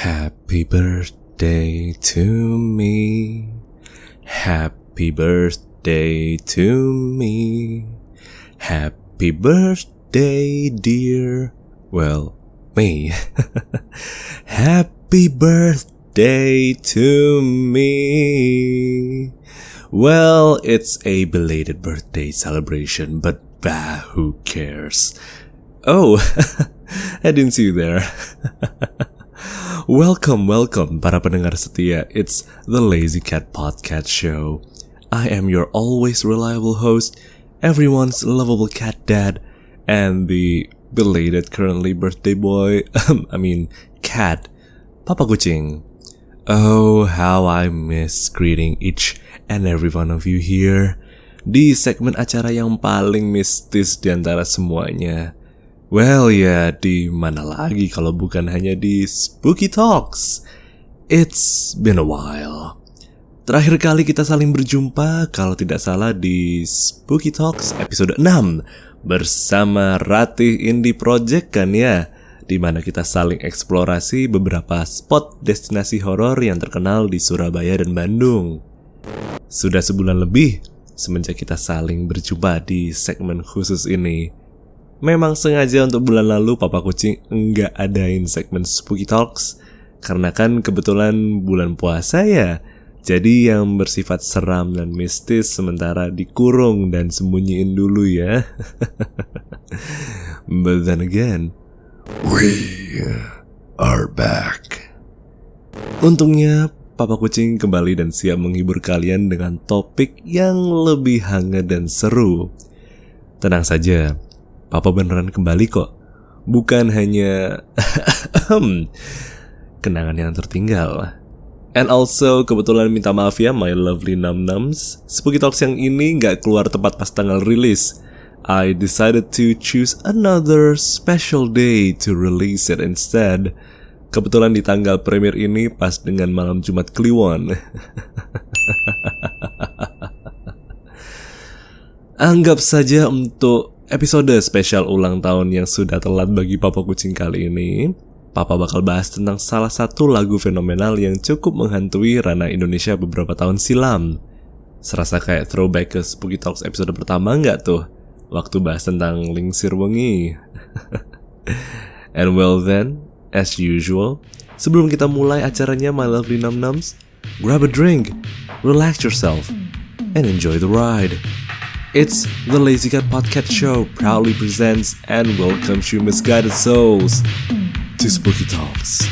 Happy birthday to me. Happy birthday to me. Happy birthday, dear. Well, me. Happy birthday to me. Well, it's a belated birthday celebration, but who cares? Oh, I didn't see you there. Welcome para pendengar setia. It's the Lazy Cat Podcast Show. I am your always reliable host, everyone's lovable cat dad, and the belated currently birthday boy, cat, Papa Kucing. Oh, how I miss greeting each and every one of you here di segmen acara yang paling mistis di antara semuanya. Well ya, di mana lagi kalau bukan hanya di Spooky Talks. It's been a while. Terakhir kali kita saling berjumpa kalau tidak salah di Spooky Talks episode 6 bersama Ratih Indie Project kan ya, di mana kita saling eksplorasi beberapa spot destinasi horor yang terkenal di Surabaya dan Bandung. Sudah sebulan lebih semenjak kita saling berjumpa di segmen khusus ini. Memang sengaja untuk bulan lalu Papa Kucing enggak adain segmen Spooky Talks karena kan kebetulan bulan puasa ya. Jadi yang bersifat seram dan mistis sementara dikurung dan sembunyiin dulu ya. But then again, we are back. Untungnya Papa Kucing kembali dan siap menghibur kalian dengan topik yang lebih hangat dan seru. Tenang saja, Papa beneran kembali kok. Bukan hanya kenangan yang tertinggal. And also kebetulan minta maaf ya my lovely num-nums. Spooky Talks yang ini gak keluar tepat pas tanggal rilis. I decided to choose another special day to release it instead. Kebetulan di tanggal premier ini pas dengan malam Jumat Kliwon. Anggap saja untuk episode spesial ulang tahun yang sudah telat bagi Papa Kucing kali ini, Papa bakal bahas tentang salah satu lagu fenomenal yang cukup menghantui ranah Indonesia beberapa tahun silam. Serasa kayak throwback ke Spooky Talks episode pertama nggak tuh? Waktu bahas tentang Lingsir Wengi. And well then, as usual, sebelum kita mulai acaranya my lovely num-nums, grab a drink, relax yourself, and enjoy the ride. It's the Lazy Cat Podcast Show proudly presents and welcomes you misguided souls to Spooky Talks.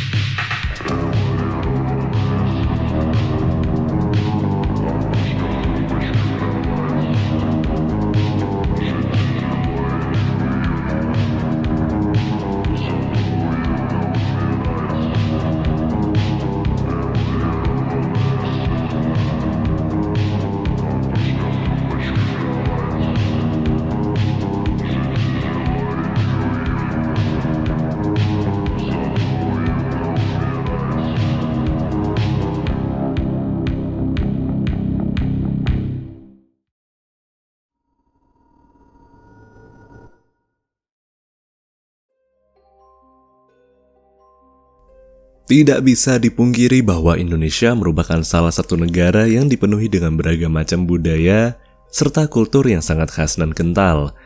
Tidak bisa dipungkiri bahwa Indonesia merupakan salah satu negara yang dipenuhi dengan beragam macam budaya serta kultur yang sangat khas dan kental.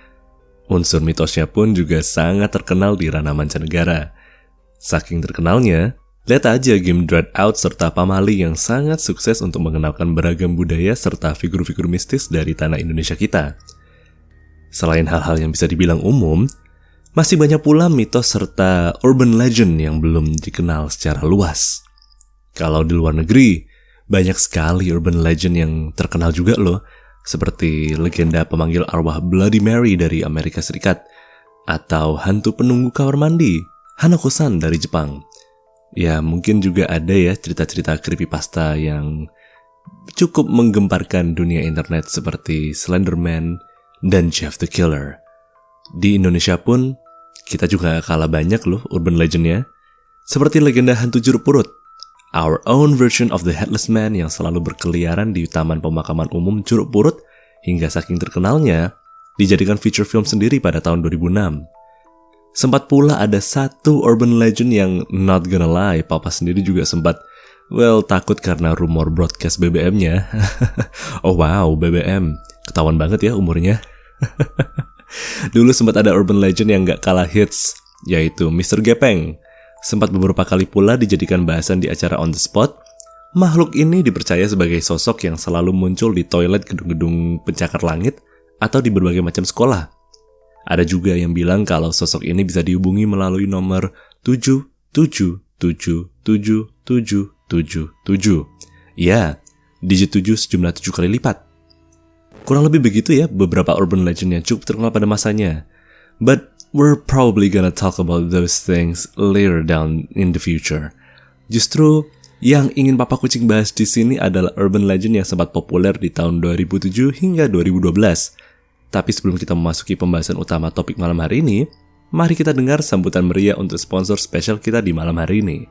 Unsur mitosnya pun juga sangat terkenal di ranah mancanegara. Saking terkenalnya, lihat aja game Dread Out serta Pamali yang sangat sukses untuk mengenalkan beragam budaya serta figur-figur mistis dari tanah Indonesia kita. Selain hal-hal yang bisa dibilang umum, masih banyak pula mitos serta urban legend yang belum dikenal secara luas. Kalau di luar negeri, banyak sekali urban legend yang terkenal juga loh, seperti legenda pemanggil arwah Bloody Mary dari Amerika Serikat, atau hantu penunggu kamar mandi, Hanako-san dari Jepang. Ya mungkin juga ada ya cerita-cerita creepypasta yang cukup menggemparkan dunia internet seperti Slenderman dan Jeff the Killer. Di Indonesia pun, kita juga gak kalah banyak loh urban legendnya. Seperti legenda hantu jeruk purut, our own version of the Headless Man yang selalu berkeliaran di Taman Pemakaman Umum Jeruk Purut, hingga saking terkenalnya, dijadikan feature film sendiri pada tahun 2006. Sempat pula ada satu urban legend yang not gonna lie, papa sendiri juga sempat takut karena rumor broadcast BBM-nya. Oh wow, BBM. Ketahuan banget ya umurnya. Dulu sempat ada urban legend yang gak kalah hits, yaitu Mr. Gepeng. Sempat beberapa kali pula dijadikan bahasan di acara On The Spot. Makhluk ini dipercaya sebagai sosok yang selalu muncul di toilet gedung-gedung pencakar langit atau di berbagai macam sekolah. Ada juga yang bilang kalau sosok ini bisa dihubungi melalui nomor 7777777. Ya, digit 7 sejumlah 7 kali lipat. Kurang lebih begitu ya beberapa urban legend yang cukup terkenal pada masanya. But we're probably gonna talk about those things later down in the future. Justru yang ingin Papa Kucing bahas di sini adalah urban legend yang sempat populer di tahun 2007 hingga 2012. Tapi sebelum kita memasuki pembahasan utama topik malam hari ini, mari kita dengar sambutan meriah untuk sponsor spesial kita di malam hari ini.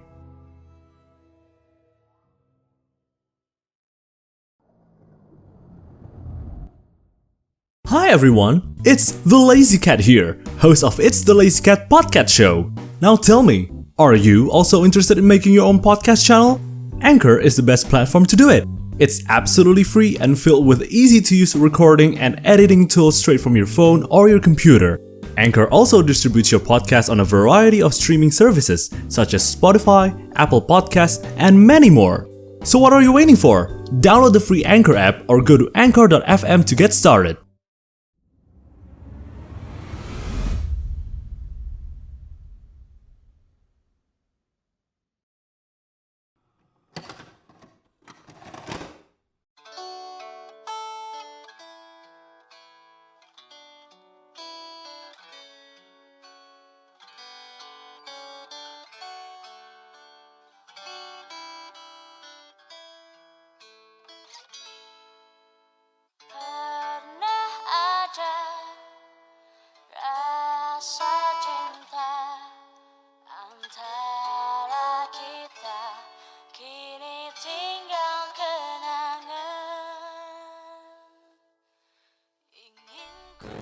Hi everyone, it's The Lazy Cat here, host of It's The Lazy Cat Podcast Show. Now tell me, are you also interested in making your own podcast channel? Anchor is the best platform to do it. It's absolutely free and filled with easy-to-use recording and editing tools straight from your phone or your computer. Anchor also distributes your podcast on a variety of streaming services such as Spotify, Apple Podcasts, and many more. So what are you waiting for? Download the free Anchor app or go to anchor.fm to get started.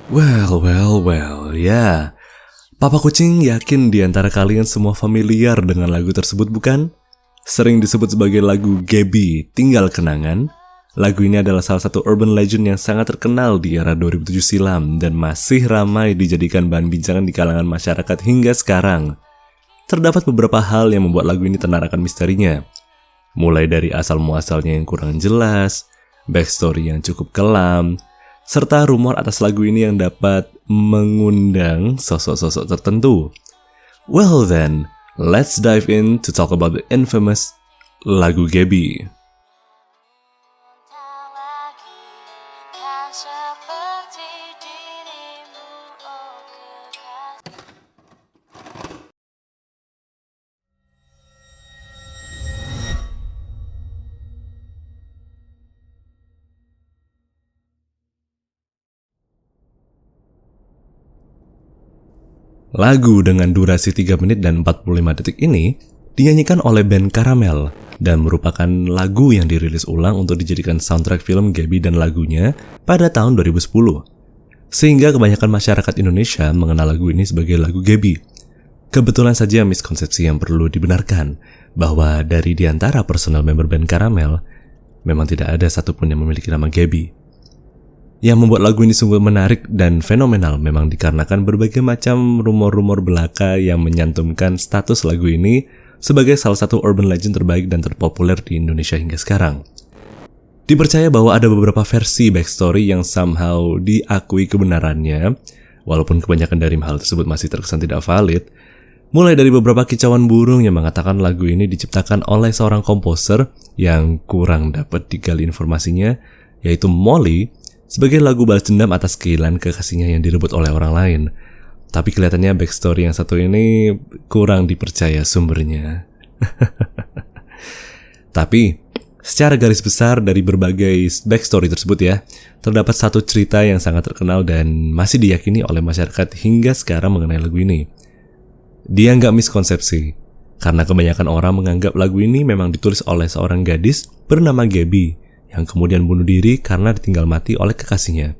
Well, ya. Papa Kucing yakin di antara kalian semua familiar dengan lagu tersebut bukan? Sering disebut sebagai lagu Gaby, Tinggal Kenangan. Lagu ini adalah salah satu urban legend yang sangat terkenal di era 2007 silam dan masih ramai dijadikan bahan bincangan di kalangan masyarakat hingga sekarang. Terdapat beberapa hal yang membuat lagu ini tenar akan misterinya. Mulai dari asal-muasalnya yang kurang jelas, backstory yang cukup kelam, serta rumor atas lagu ini yang dapat mengundang sosok-sosok tertentu. Well then, let's dive in to talk about the infamous lagu Gaby. Lagu dengan durasi 3 menit dan 45 detik ini dinyanyikan oleh band Karamel dan merupakan lagu yang dirilis ulang untuk dijadikan soundtrack film Gaby dan lagunya pada tahun 2010. Sehingga kebanyakan masyarakat Indonesia mengenal lagu ini sebagai lagu Gaby. Kebetulan saja miskonsepsi yang perlu dibenarkan bahwa dari di antara personel member band Karamel memang tidak ada satupun yang memiliki nama Gaby. Yang membuat lagu ini sungguh menarik dan fenomenal memang dikarenakan berbagai macam rumor-rumor belaka yang menyantumkan status lagu ini sebagai salah satu urban legend terbaik dan terpopuler di Indonesia hingga sekarang. Dipercaya bahwa ada beberapa versi backstory yang somehow diakui kebenarannya, walaupun kebanyakan dari hal tersebut masih terkesan tidak valid, mulai dari beberapa kicauan burung yang mengatakan lagu ini diciptakan oleh seorang komposer yang kurang dapat digali informasinya, yaitu Molly, sebagai lagu balas dendam atas kehilangan kekasihnya yang direbut oleh orang lain. Tapi kelihatannya backstory yang satu ini kurang dipercaya sumbernya. Tapi, secara garis besar dari berbagai backstory tersebut ya, terdapat satu cerita yang sangat terkenal dan masih diyakini oleh masyarakat hingga sekarang mengenai lagu ini. Dia nggak miskonsepsi, karena kebanyakan orang menganggap lagu ini memang ditulis oleh seorang gadis bernama Gaby, yang kemudian bunuh diri karena ditinggal mati oleh kekasihnya.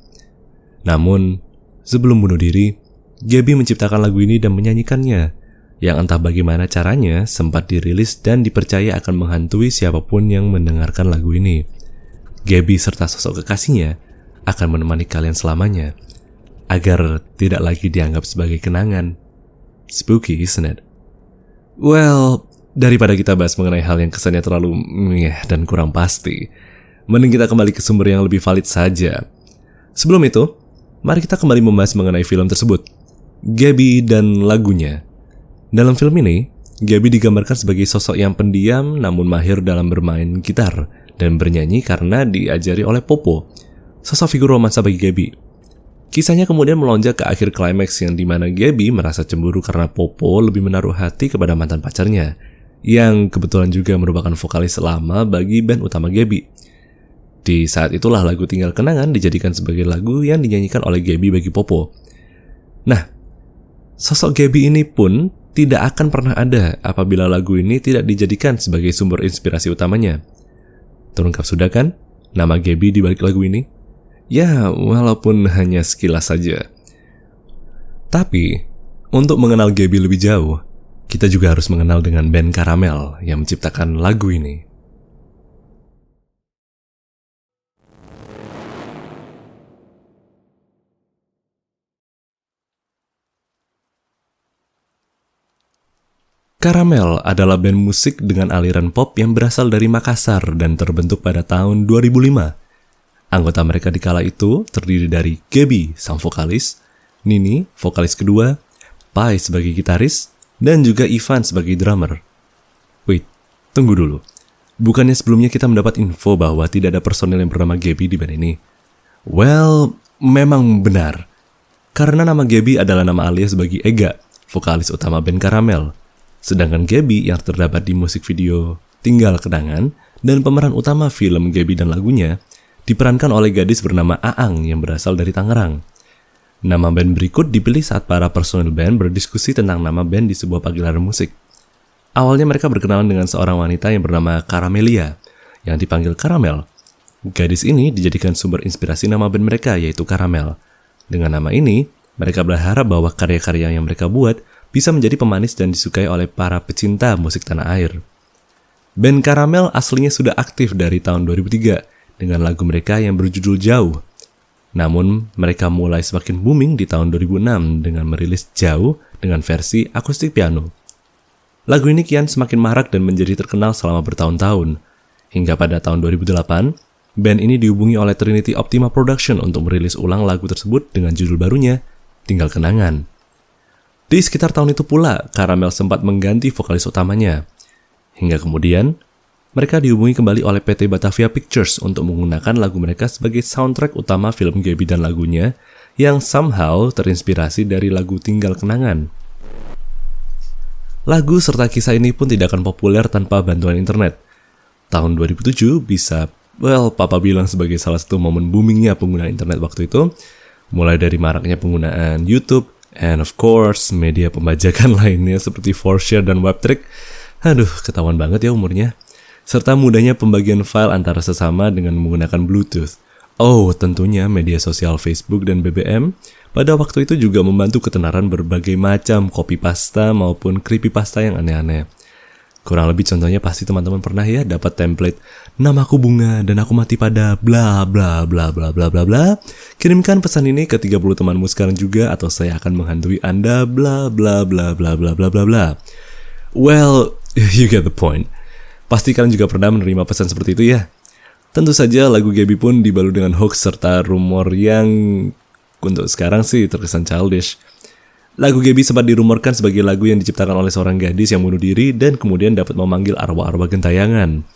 Namun, sebelum bunuh diri, Gaby menciptakan lagu ini dan menyanyikannya, yang entah bagaimana caranya sempat dirilis dan dipercaya akan menghantui siapapun yang mendengarkan lagu ini. Gaby serta sosok kekasihnya akan menemani kalian selamanya, agar tidak lagi dianggap sebagai kenangan. Spooky, isn't it? Well, daripada kita bahas mengenai hal yang kesannya terlalu dan kurang pasti, mending kita kembali ke sumber yang lebih valid saja. Sebelum itu, mari kita kembali membahas mengenai film tersebut, Gaby dan lagunya. Dalam film ini, Gaby digambarkan sebagai sosok yang pendiam namun mahir dalam bermain gitar dan bernyanyi karena diajari oleh Popo, sosok figur romansa bagi Gaby. Kisahnya kemudian melonjak ke akhir klimaks yang dimana Gaby merasa cemburu karena Popo lebih menaruh hati kepada mantan pacarnya, yang kebetulan juga merupakan vokalis lama bagi band utama Gaby. Di saat itulah lagu Tinggal Kenangan dijadikan sebagai lagu yang dinyanyikan oleh Gaby bagi Popo. Nah, sosok Gaby ini pun tidak akan pernah ada apabila lagu ini tidak dijadikan sebagai sumber inspirasi utamanya. Terungkap sudah kan nama Gaby di balik lagu ini? Ya, walaupun hanya sekilas saja. Tapi, untuk mengenal Gaby lebih jauh, kita juga harus mengenal dengan band Caramel yang menciptakan lagu ini. Caramel adalah band musik dengan aliran pop yang berasal dari Makassar dan terbentuk pada tahun 2005. Anggota mereka di kala itu terdiri dari Gaby, sang vokalis, Nini, vokalis kedua, Pai sebagai gitaris, dan juga Ivan sebagai drummer. Wait, tunggu dulu. Bukannya sebelumnya kita mendapat info bahwa tidak ada personil yang bernama Gaby di band ini? Well, memang benar. Karena nama Gaby adalah nama alias bagi Ega, vokalis utama band Caramel. Sedangkan Gaby yang terdapat di musik video Tinggal Kenangan dan pemeran utama film Gaby dan lagunya diperankan oleh gadis bernama Aang yang berasal dari Tangerang. Nama band berikut dipilih saat para personil band berdiskusi tentang nama band di sebuah pagelaran musik. Awalnya mereka berkenalan dengan seorang wanita yang bernama Caramelia, yang dipanggil Caramel. Gadis ini dijadikan sumber inspirasi nama band mereka, yaitu Caramel. Dengan nama ini, mereka berharap bahwa karya-karya yang mereka buat bisa menjadi pemanis dan disukai oleh para pecinta musik tanah air. Band Caramel aslinya sudah aktif dari tahun 2003 dengan lagu mereka yang berjudul Jauh. Namun, mereka mulai semakin booming di tahun 2006 dengan merilis Jauh dengan versi akustik piano. Lagu ini kian semakin marak dan menjadi terkenal selama bertahun-tahun. Hingga pada tahun 2008, band ini dihubungi oleh Trinity Optima Production untuk merilis ulang lagu tersebut dengan judul barunya, Tinggal Kenangan. Di sekitar tahun itu pula, Caramel sempat mengganti vokalis utamanya. Hingga kemudian, mereka dihubungi kembali oleh PT Batavia Pictures untuk menggunakan lagu mereka sebagai soundtrack utama film Gaby dan lagunya yang somehow terinspirasi dari lagu Tinggal Kenangan. Lagu serta kisah ini pun tidak akan populer tanpa bantuan internet. Tahun 2007 bisa, papa bilang sebagai salah satu momen boomingnya pengguna internet waktu itu, mulai dari maraknya penggunaan YouTube, and of course, media pembajakan lainnya seperti 4Share dan Webtrick. Aduh, ketahuan banget ya umurnya. Serta mudahnya pembagian file antara sesama dengan menggunakan Bluetooth. Oh, tentunya media sosial Facebook dan BBM pada waktu itu juga membantu ketenaran berbagai macam copy pasta maupun creepypasta yang aneh-aneh. Kurang lebih contohnya pasti teman-teman pernah ya dapat template namaku Bunga dan aku mati pada bla bla bla bla bla bla bla. Kirimkan pesan ini ke 30 temanmu sekarang juga atau saya akan menghantui Anda bla bla bla bla bla bla bla bla. Well, you get the point. Pasti kalian juga pernah menerima pesan seperti itu ya. Tentu saja lagu Gaby pun dibalut dengan hoax serta rumor yang untuk sekarang sih terkesan childish. Lagu Gaby sempat dirumorkan sebagai lagu yang diciptakan oleh seorang gadis yang bunuh diri dan kemudian dapat memanggil arwah-arwah gentayangan.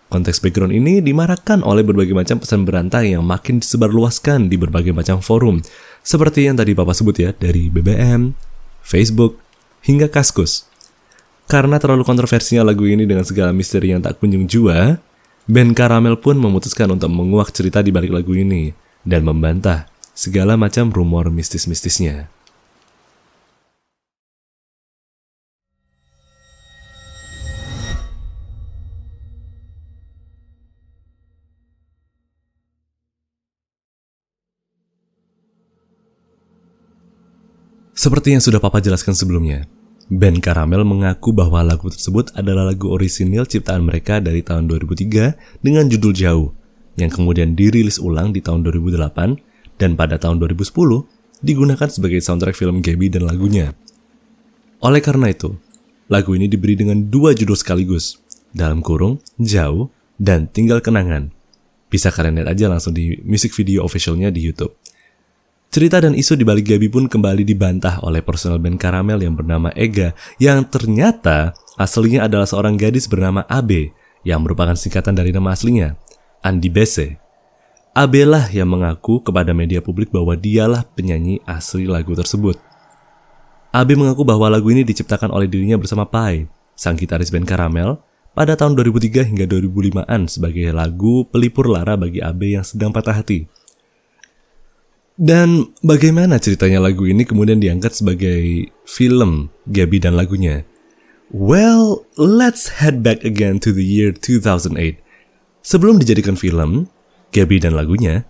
Konteks background ini dimarakkan oleh berbagai macam pesan berantai yang makin disebarluaskan di berbagai macam forum, seperti yang tadi Papa sebut ya, dari BBM, Facebook, hingga Kaskus. Karena terlalu kontroversinya lagu ini dengan segala misteri yang tak kunjung jua, band Caramel pun memutuskan untuk menguak cerita di balik lagu ini dan membantah segala macam rumor mistis-mistisnya. Seperti yang sudah Papa jelaskan sebelumnya, band Caramel mengaku bahwa lagu tersebut adalah lagu orisinil ciptaan mereka dari tahun 2003 dengan judul Jauh, yang kemudian dirilis ulang di tahun 2008 dan pada tahun 2010 digunakan sebagai soundtrack film Gabby dan lagunya. Oleh karena itu, lagu ini diberi dengan 2 judul sekaligus, dalam kurung, Jauh, dan Tinggal Kenangan. Bisa kalian lihat aja langsung di music video officialnya di YouTube. Cerita dan isu di balik Gabby pun kembali dibantah oleh personel band Caramel yang bernama Ega, yang ternyata aslinya adalah seorang gadis bernama Abe, yang merupakan singkatan dari nama aslinya, Andi Bese. Abe lah yang mengaku kepada media publik bahwa dialah penyanyi asli lagu tersebut. Abe mengaku bahwa lagu ini diciptakan oleh dirinya bersama Pai, sang gitaris band Caramel, pada tahun 2003 hingga 2005-an sebagai lagu pelipur lara bagi Abe yang sedang patah hati. Dan bagaimana ceritanya lagu ini kemudian diangkat sebagai film Gabby dan lagunya? Well, let's head back again to the year 2008. Sebelum dijadikan film, Gabby dan lagunya,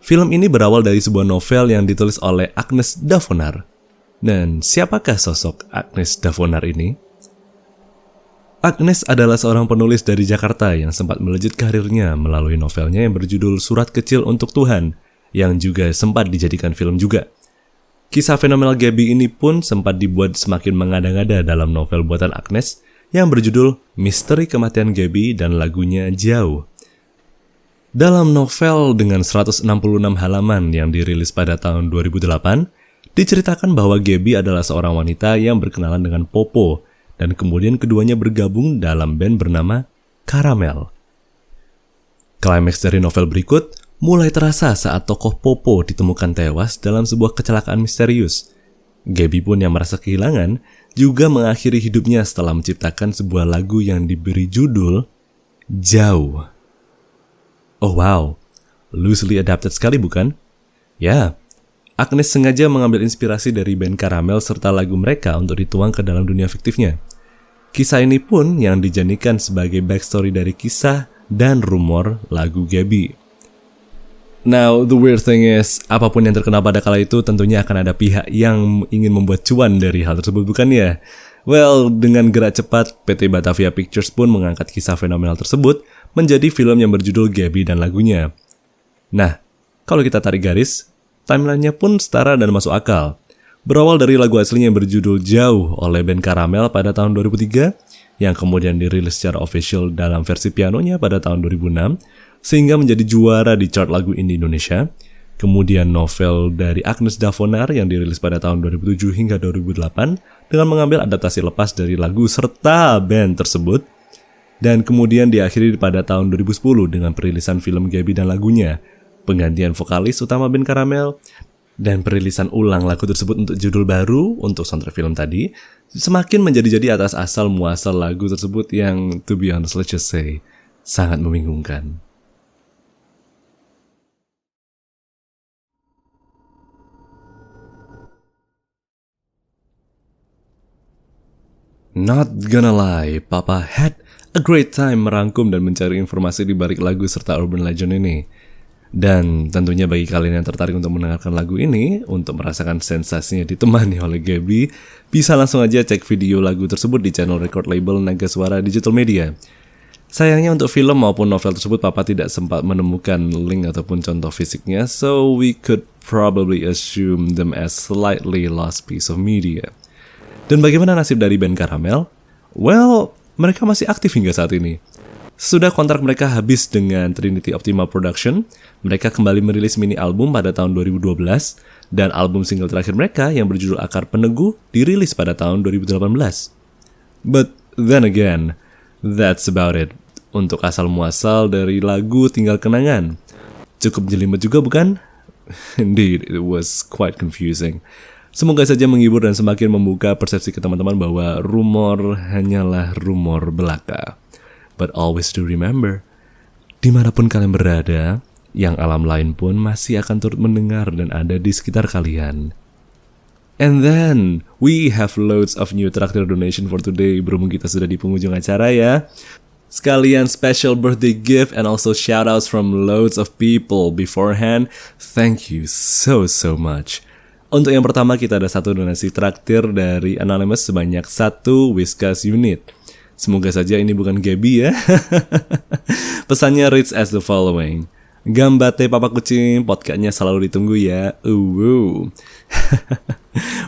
film ini berawal dari sebuah novel yang ditulis oleh Agnes Davonar. Dan siapakah sosok Agnes Davonar ini? Agnes adalah seorang penulis dari Jakarta yang sempat melejit karirnya melalui novelnya yang berjudul Surat Kecil untuk Tuhan, yang juga sempat dijadikan film juga. Kisah fenomenal Gabby ini pun sempat dibuat semakin mengada-ngada dalam novel buatan Agnes yang berjudul Misteri Kematian Gabby dan lagunya Jauh. Dalam novel dengan 166 halaman yang dirilis pada tahun 2008, diceritakan bahwa Gabby adalah seorang wanita yang berkenalan dengan Popo dan kemudian keduanya bergabung dalam band bernama Caramel. Klimaks dari novel berikut mulai terasa saat tokoh Popo ditemukan tewas dalam sebuah kecelakaan misterius. Gabby pun yang merasa kehilangan juga mengakhiri hidupnya setelah menciptakan sebuah lagu yang diberi judul Jauh. Oh wow, loosely adapted sekali bukan? Ya, Agnes sengaja mengambil inspirasi dari band Caramel serta lagu mereka untuk dituang ke dalam dunia fiktifnya. Kisah ini pun yang dijadikan sebagai backstory dari kisah dan rumor lagu Gabby. Now, the weird thing is, apapun yang terkenal pada kala itu tentunya akan ada pihak yang ingin membuat cuan dari hal tersebut, bukan ya? Well, dengan gerak cepat, PT Batavia Pictures pun mengangkat kisah fenomenal tersebut menjadi film yang berjudul Gabby dan lagunya. Nah, kalau kita tarik garis, timeline-nya pun setara dan masuk akal. Berawal dari lagu aslinya yang berjudul Jauh oleh band Caramel pada tahun 2003, yang kemudian dirilis secara official dalam versi pianonya pada tahun 2006, sehingga menjadi juara di chart lagu indie Indonesia. Kemudian novel dari Agnes Davonar yang dirilis pada tahun 2007 hingga 2008 dengan mengambil adaptasi lepas dari lagu serta band tersebut. Dan kemudian diakhiri pada tahun 2010 dengan perilisan film Gabby dan lagunya, penggantian vokalis utama band Caramel, dan perilisan ulang lagu tersebut untuk judul baru untuk soundtrack film tadi, semakin menjadi-jadi atas asal muasal lagu tersebut yang, to be honest, let's just say, sangat membingungkan. Not gonna lie, Papa had a great time merangkum dan mencari informasi di balik lagu serta urban legend ini. Dan tentunya bagi kalian yang tertarik untuk mendengarkan lagu ini, untuk merasakan sensasinya ditemani oleh Gabby, bisa langsung aja cek video lagu tersebut di channel record label Naga Suara Digital Media. Sayangnya untuk film maupun novel tersebut Papa tidak sempat menemukan link ataupun contoh fisiknya, so we could probably assume them as slightly lost piece of media. Dan bagaimana nasib dari band Caramel? Well, mereka masih aktif hingga saat ini. Sesudah kontrak mereka habis dengan Trinity Optima Production, mereka kembali merilis mini album pada tahun 2012, dan album single terakhir mereka yang berjudul Akar Peneguh dirilis pada tahun 2018. But then again, that's about it untuk asal muasal dari lagu Tinggal Kenangan. Cukup jelimet juga bukan? Indeed, it was quite confusing. Semoga saja menghibur dan semakin membuka persepsi ke teman-teman bahwa rumor hanyalah rumor belaka. But always do remember, dimanapun kalian berada, yang alam lain pun masih akan turut mendengar dan ada di sekitar kalian. And then, we have loads of new traktir donation for today. Berhubung kita sudah di penghujung acara ya. Sekalian special birthday gift and also shoutouts from loads of people beforehand. Thank you so much. Untuk yang pertama kita ada satu donasi traktir dari Anonymous sebanyak 1 Whiskas unit. Semoga saja ini bukan Gaby ya. Pesannya reads as the following. Gambate Papa Kucing, podcastnya selalu ditunggu ya.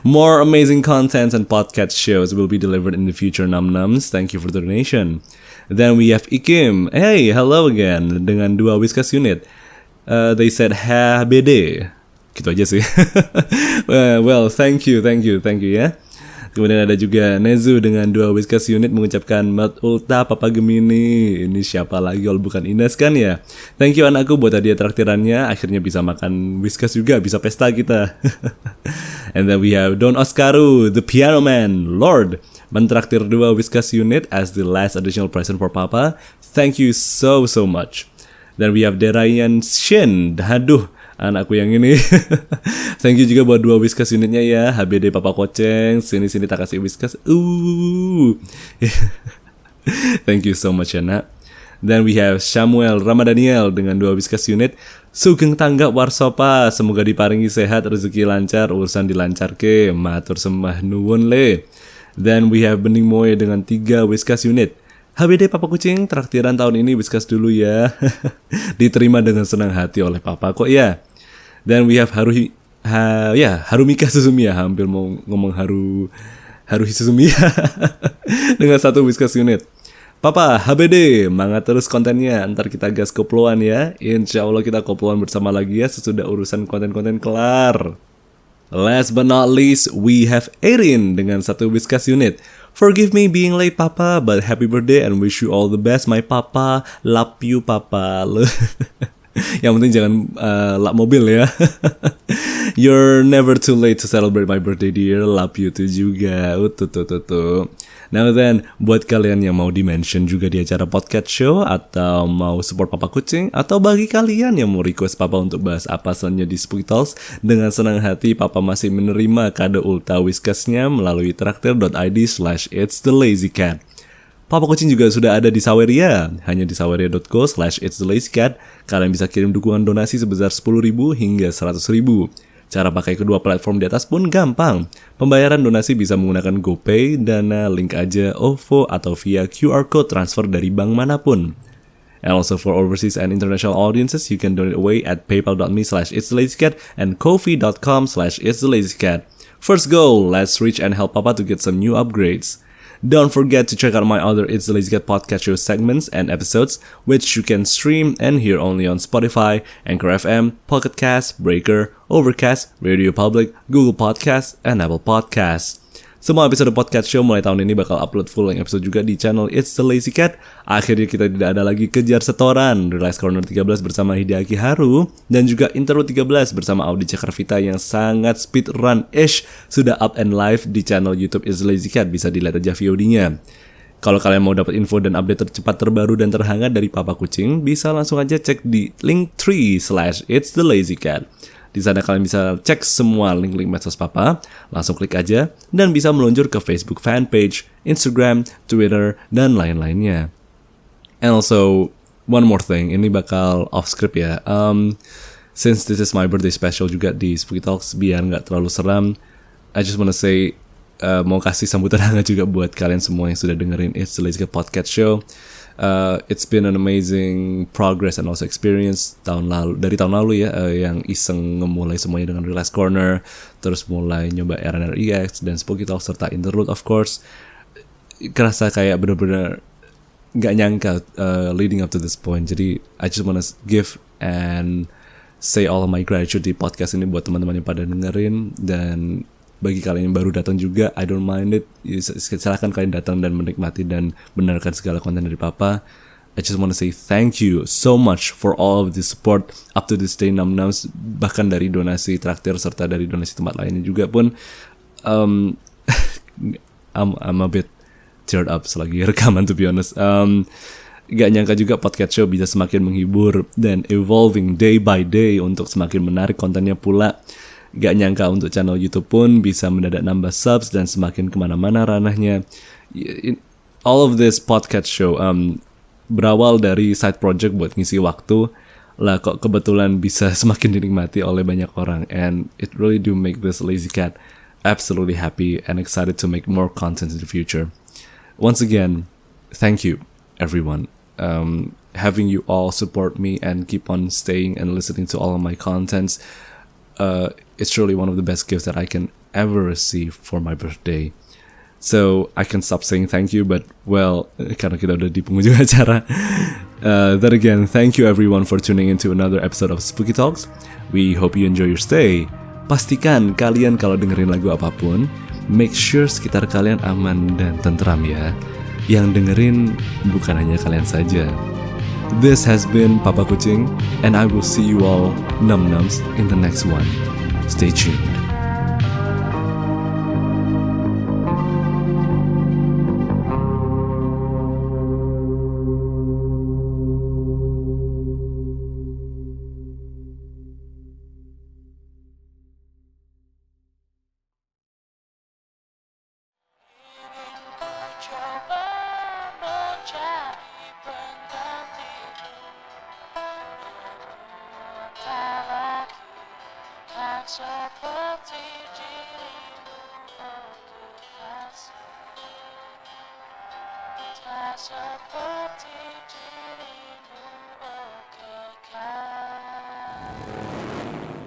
More amazing contents and podcast shows will be delivered in the future, Nam-Nams. Thank you for the donation. Then we have Ikim. Hey, hello again. Dengan 2 Whiskas unit. They said HBD. Gitu aja sih. Well, thank you ya. Kemudian ada juga Nezu dengan 2 Whiskas unit mengucapkan Melt Ulta Papa Gemini. Ini siapa lagi kalau bukan Ines kan ya. Thank you anakku buat hadiah traktirannya. Akhirnya bisa makan Whiskas juga, bisa pesta kita. And then we have Don Oscaru, the piano man, Lord, mentraktir 2 Whiskas unit as the last additional present for Papa. Thank you so much. Dan we have Derayan Shin. Aduh, anakku yang ini. Thank you juga buat 2 Whiskas unitnya ya. HBD Papa Koceng. Sini tak kasih Whiskas. Thank you so much ya nak. Then we have Samuel Ramadaniel dengan 2 Whiskas unit. Sugeng tanggap warsopa. Semoga diparingi sehat, rezeki lancar, urusan dilancarke. Matur sembah nuwun le. Then we have Bening Moe dengan 3 Whiskas unit. HBD Papa Kucing, traktiran tahun ini Whiskas dulu ya. Diterima dengan senang hati oleh Papa kok ya. Then we have Harumika Suzumiya. Hampir mau ngomong Haruhi Suzumiya. Dengan 1 Whiskas unit. Papa, HBD, mangat terus kontennya. Ntar kita gas koploan ya. Insya Allah kita koploan bersama lagi ya sesudah urusan konten-konten kelar. Last but not least, we have Erin dengan 1 Whiskas unit. Forgive me being late, Papa, but happy birthday and wish you all the best, my Papa. Love you, Papa. Yang penting jangan lap mobil ya. You're never too late to celebrate my birthday, dear. Love you too juga. Tuh. Now then, buat kalian yang mau di-mention juga di acara podcast show atau mau support Papa Kucing, atau bagi kalian yang mau request Papa untuk bahas apa selanjutnya di Spooky Talks, dengan senang hati Papa masih menerima kado Ulta Whiskasnya melalui traktir.id/itsthelazycat. Papa Kucing juga sudah ada di Saweria, hanya di saweria.co/itsthelazycat. Kalian bisa kirim dukungan donasi sebesar 10.000 hingga 100.000. Cara pakai kedua platform di atas pun gampang. Pembayaran donasi bisa menggunakan GoPay, Dana, link aja, OVO, atau via QR code transfer dari bank manapun. And also for overseas and international audiences, you can donate away at paypal.me/itsthelazycat and ko-fi.com/itsthelazycat. First goal, let's reach and help Papa to get some new upgrades. Don't forget to check out my other It's the Lazy Cat podcast show segments and episodes, which you can stream and hear only on Spotify, Anchor FM, Pocket Cast, Breaker, Overcast, Radio Public, Google Podcasts, and Apple Podcasts. Semua episode podcast show mulai tahun ini bakal upload full length episode juga di channel It's the Lazy Cat. Akhirnya kita tidak ada lagi kejar setoran. Relax Corner 13 bersama Hideaki Haru dan juga Interlude 13 bersama Audi Cakarvita yang sangat speedrun-ish sudah up and live di channel YouTube It's the Lazy Cat. Bisa dilihat aja VOD-nya. Kalau kalian mau dapat info dan update tercepat, terbaru, dan terhangat dari Papa Kucing, bisa langsung aja cek di linktree/itsthelazycat. Di sana kalian bisa cek semua link-link medsos Papa, langsung klik aja, dan bisa meluncur ke Facebook fanpage, Instagram, Twitter, dan lain-lainnya. And also, one more thing, ini bakal off script ya. Since this is my birthday special juga di Spooky Talks, biar nggak terlalu seram, I just wanna say, mau kasih sambutan hangat juga buat kalian semua yang sudah dengerin It's the Lazy Cat Podcast Show. It's been an amazing progress and also experience dari tahun lalu ya, yang iseng ngemulai semuanya dengan Relax Corner, terus mulai nyoba RNREX dan Spooky Talk serta Interlude of course. Kerasa kayak bener-bener gak nyangka leading up to this point. Jadi I just wanna give and say all of my gratitude di podcast ini buat teman-teman yang pada dengerin. Dan bagi kalian yang baru datang juga, I don't mind it. Silakan kalian datang dan menikmati dan benarkan segala konten dari Papa. I just want to say thank you so much for all of the support up to this day, Nam-Nams. Bahkan dari donasi traktir serta dari donasi tempat lainnya juga pun. I'm a bit teared up selagi rekaman, to be honest. Gak nyangka juga podcast show bisa semakin menghibur dan evolving day by day untuk semakin menarik kontennya pula. Gak nyangka untuk channel YouTube pun bisa mendadak nambah subs dan semakin kemana-mana ranahnya. All of this podcast show berawal dari side project buat ngisi waktu. lah kok kebetulan bisa semakin dinikmati oleh banyak orang, and it really do make this lazy cat absolutely happy and excited to make more content in the future. Once again, thank you everyone. Having you all support me and keep on staying and listening to all of my contents, it's really one of the best gifts that I can ever receive for my birthday. So I can stop saying thank you, but well, karena kita udah di penghujung acara. Then again, thank you everyone for tuning into another episode of Spooky Talks. We hope you enjoy your stay. Pastikan kalian kalau dengerin lagu apapun, make sure sekitar kalian aman dan tentram ya. Yang dengerin bukan hanya kalian saja. This has been Papa Kucing, and I will see you all num-nums in the next one. Stay tuned. Coba mencari penggantimu, tak lagi kan seperti dirimu, oh kekasih, tak seperti